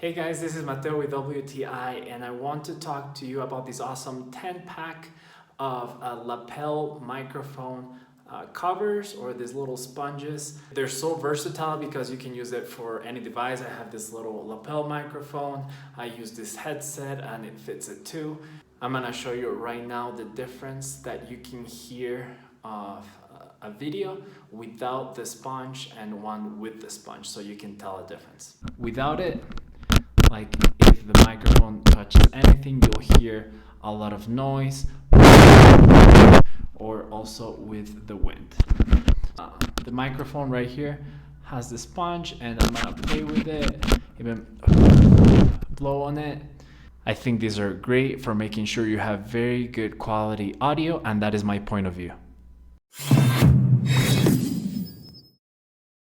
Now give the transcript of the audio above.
Hey guys, this is Mateo with WTI, and I want to talk to you about this awesome 10-pack of lapel microphone covers, or these little sponges. They're so versatile because you can use it for any device. I have this little lapel microphone. I use this headset and it fits it too. I'm gonna show you right now the difference that you can hear of a video without the sponge and one with the sponge, so you can tell a difference. Without it, like if the microphone touches anything, you'll hear a lot of noise, or also with the wind. The microphone right here has the sponge, and I'm gonna play with it, even blow on it. I think these are great for making sure you have very good quality audio, and that is my point of view.